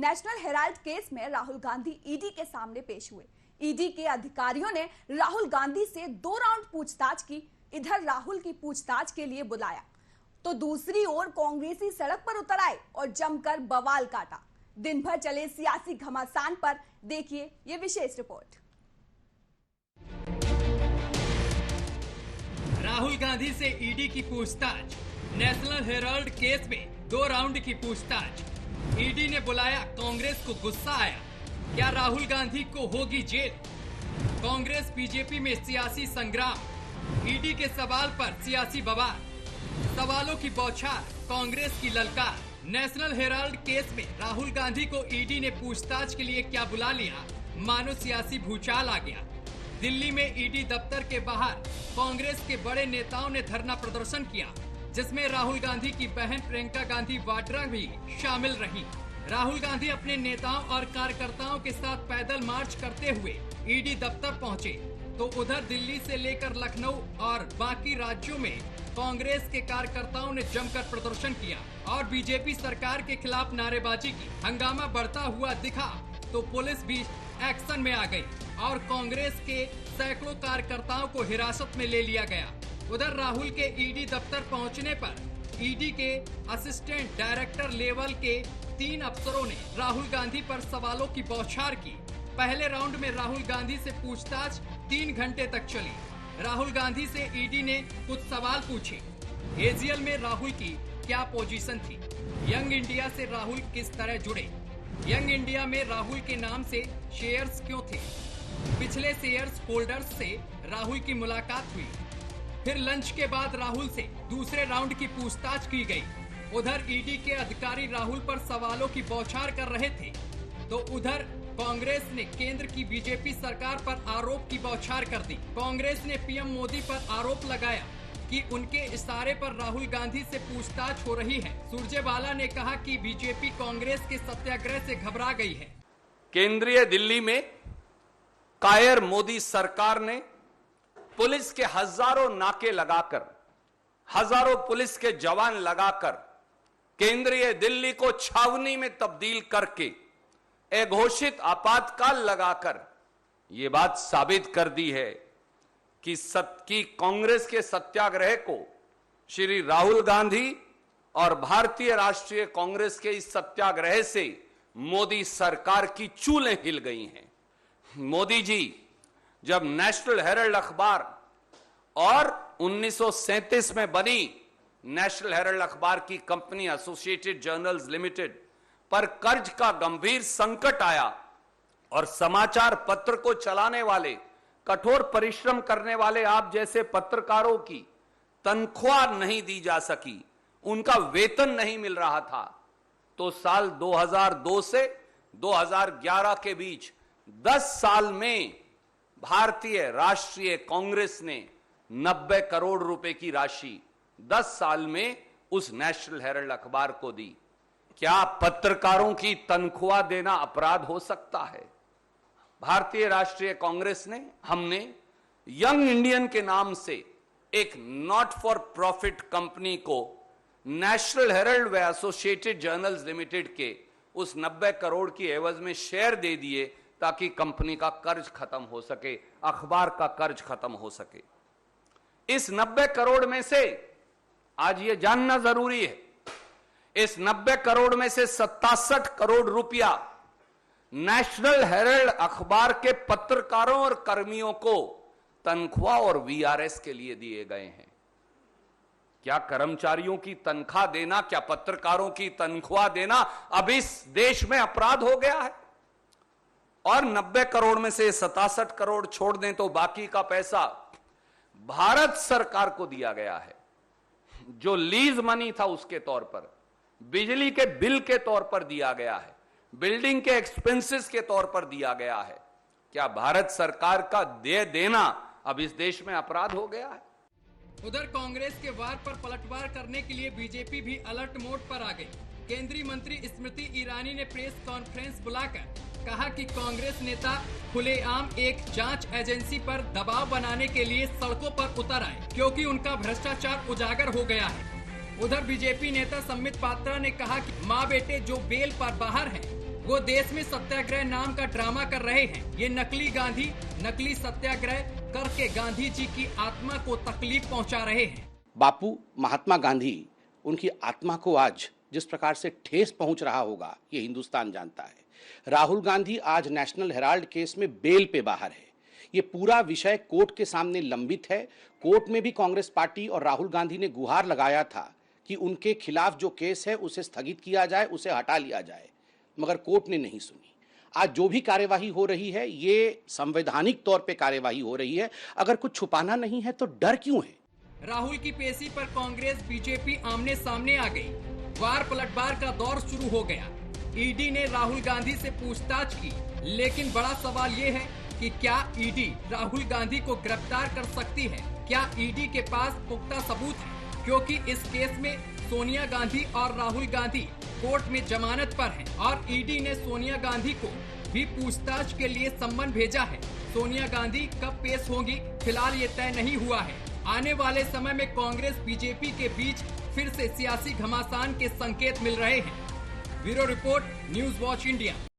National Herald case में Rahul Gandhi ED के सामने पेश हुए। ईडी के अधिकारियों ने राहुल गांधी से 2 राउंड पूछताछ की। इधर राहुल की पूछताछ के लिए बुलाया तो दूसरी ओर कांग्रेसी सड़क पर उतर आए और जमकर बवाल काटा। दिन भर चले सियासी घमासान पर देखिए ये विशेष रिपोर्ट। राहुल गांधी से ईडी की पूछताछ। नेशनल हेराल्ड केस में 2 राउंड की पूछताछ। ईडी ने बुलाया, कांग्रेस को गुस्सा आया। क्या राहुल गांधी को होगी जेल? कांग्रेस बीजेपी में सियासी संग्राम। ईडी के सवाल पर सियासी बवाल। सवालों की बौछार, कांग्रेस की ललकार। नेशनल हेराल्ड केस में राहुल गांधी को ईडी ने पूछताछ के लिए क्या बुला लिया, मानो सियासी भूचाल आ गया। दिल्ली में ईडी दफ्तर के बाहर कांग्रेस के बड़े नेताओं ने धरना प्रदर्शन किया, जिसमें राहुल गांधी की बहन प्रियंका गांधी वाड्रा भी शामिल रहीं। राहुल गांधी अपने नेताओं और कार्यकर्ताओं के साथ पैदल मार्च करते हुए ईडी दफ्तर पहुंचे, तो उधर दिल्ली से लेकर लखनऊ और बाकी राज्यों में कांग्रेस के कार्यकर्ताओं ने जमकर प्रदर्शन किया और बीजेपी सरकार के खिलाफ नारेबाजी की। हंगामा बढ़ता हुआ दिखा तो पुलिस भी एक्शन में आ गई और कांग्रेस के सैकड़ों कार्यकर्ताओं को हिरासत में ले लिया गया। उधर राहुल के ईडी दफ्तर पहुंचने पर ईडी के असिस्टेंट डायरेक्टर लेवल के 3 अफसरों ने राहुल गांधी पर सवालों की बौछार की। पहले राउंड में राहुल गांधी से पूछताछ 3 घंटे तक चली। राहुल गांधी से ईडी ने कुछ सवाल पूछे। एजीएल में राहुल की क्या पोजीशन थी? यंग इंडिया से राहुल किस तरह जुड़े? यंग इंडिया में राहुल के नाम से शेयर्स क्यों थे? पिछले शेयर्स होल्डर्स से राहुल की मुलाकात हुई। फिर लंच के बाद राहुल से दूसरे राउंड की पूछताछ की गई। उधर ईडी के अधिकारी राहुल पर सवालों की बौछार कर रहे थे, तो उधर कांग्रेस ने केंद्र की बीजेपी सरकार पर आरोप की बौछार कर दी। कांग्रेस ने पीएम मोदी पर आरोप लगाया कि उनके इशारे पर राहुल गांधी से पूछताछ हो रही है। सुरजेवाला ने कहा कि बीजेपी कांग्रेस के सत्याग्रह से घबरा गई है। केंद्रीय दिल्ली में कायर मोदी सरकार ने पुलिस के हजारों नाके लगाकर, हजारों पुलिस के जवान लगाकर केंद्रीय दिल्ली को छावनी में तब्दील करके अघोषित आपातकाल लगाकर यह बात साबित कर दी है कि कांग्रेस के सत्याग्रह को श्री राहुल गांधी और भारतीय राष्ट्रीय कांग्रेस के इस सत्याग्रह से मोदी सरकार की चूलें हिल गई हैं। मोदी जी जब नेशनल हेराल्ड अखबार और 1937 में बनी नेशनल हेराल्ड अखबार की कंपनी एसोसिएटेड जर्नल्स लिमिटेड पर कर्ज का गंभीर संकट आया और समाचार पत्र को चलाने वाले, कठोर परिश्रम करने वाले आप जैसे पत्रकारों की तनख्वाह नहीं दी जा सकी, उनका वेतन नहीं मिल रहा था, तो साल 2002 से 2011 के बीच 10 साल में भारतीय राष्ट्रीय कांग्रेस ने 90 करोड़ रुपए की राशि 10 साल में उस नेशनल हेराल्ड अखबार को दी। क्या पत्रकारों की तनख्वाह देना अपराध हो सकता है? भारतीय राष्ट्रीय कांग्रेस ने, हमने यंग इंडियन के नाम से एक नॉट फॉर प्रॉफिट कंपनी को नेशनल हेराल्ड व एसोसिएटेड जर्नल्स लिमिटेड के उस 90 करोड़ की एवज में शेयर दे दिए ताकि कंपनी का कर्ज खत्म हो सके, अखबार का कर्ज खत्म हो सके। इस 90 करोड़ में से आज यह जानना जरूरी है, इस 90 करोड़ में से 67 करोड़ रुपया नेशनल हेराल्ड अखबार के पत्रकारों और कर्मियों को तनख्वाह और वीआरएस के लिए दिए गए हैं। क्या कर्मचारियों की तनख्वाह देना, क्या पत्रकारों की तनख्वाह देना अब इस देश में अपराध हो गया है? और 90 करोड़ में से 67 करोड़ छोड़ दें तो बाकी का पैसा भारत सरकार को दिया गया है, जो लीज मनी था उसके तौर पर, बिजली के बिल के तौर पर दिया गया है, बिल्डिंग के एक्सपेंसेस के तौर पर दिया गया है। क्या भारत सरकार का देना अब इस देश में अपराध हो गया है? उधर कांग्रेस के वार पर पलटवार करने के लिए बीजेपी भी अलर्ट मोड पर आ गई। केंद्रीय मंत्री स्मृति ईरानी ने प्रेस कॉन्फ्रेंस बुलाकर कहा कि कांग्रेस नेता खुलेआम एक जांच एजेंसी पर दबाव बनाने के लिए सड़कों पर उतर आए, क्योंकि उनका भ्रष्टाचार उजागर हो गया है। उधर बीजेपी नेता संबित पात्रा ने कहा कि मां बेटे जो बेल पर बाहर हैं, वो देश में सत्याग्रह नाम का ड्रामा कर रहे हैं। ये नकली गांधी नकली सत्याग्रह करके गांधी जी की आत्मा को तकलीफ पहुंचा रहे हैं। बापू महात्मा गांधी, उनकी आत्मा को आज जिस प्रकार से ठेस पहुंच रहा होगा ये हिंदुस्तान जानता है। राहुल गांधी आज नेशनल हेराल्ड केस में बेल पे बाहर है। ये पूरा विषय कोर्ट के सामने लंबित है। कोर्ट में भी कांग्रेस पार्टी और राहुल गांधी ने गुहार लगाया था कि उनके खिलाफ जो केस है उसे स्थगित किया जाए, उसे हटा लिया जाए, मगर कोर्ट ने नहीं सुनी। आज जो भी कार्यवाही हो रही है ये संवैधानिक तौर पे कार्यवाही हो रही है। अगर कुछ छुपाना नहीं है तो डर क्यों है? राहुल की पेशी पर कांग्रेस बीजेपी आमने सामने आ गई। वार पलटवार का दौर शुरू हो गया। ईडी ने राहुल गांधी से पूछताछ की, लेकिन बड़ा सवाल ये है कि क्या ईडी राहुल गांधी को गिरफ्तार कर सकती है? क्या ईडी के पास पुख्ता सबूत है? क्योंकि इस केस में सोनिया गांधी और राहुल गांधी कोर्ट में जमानत पर हैं और ईडी ने सोनिया गांधी को भी पूछताछ के लिए सम्मन भेजा है। सोनिया गांधी कब पेश होंगी फिलहाल ये तय नहीं हुआ है। आने वाले समय में कांग्रेस बीजेपी के बीच फिर से सियासी घमासान के संकेत मिल रहे हैं। Bureau report, news watch India.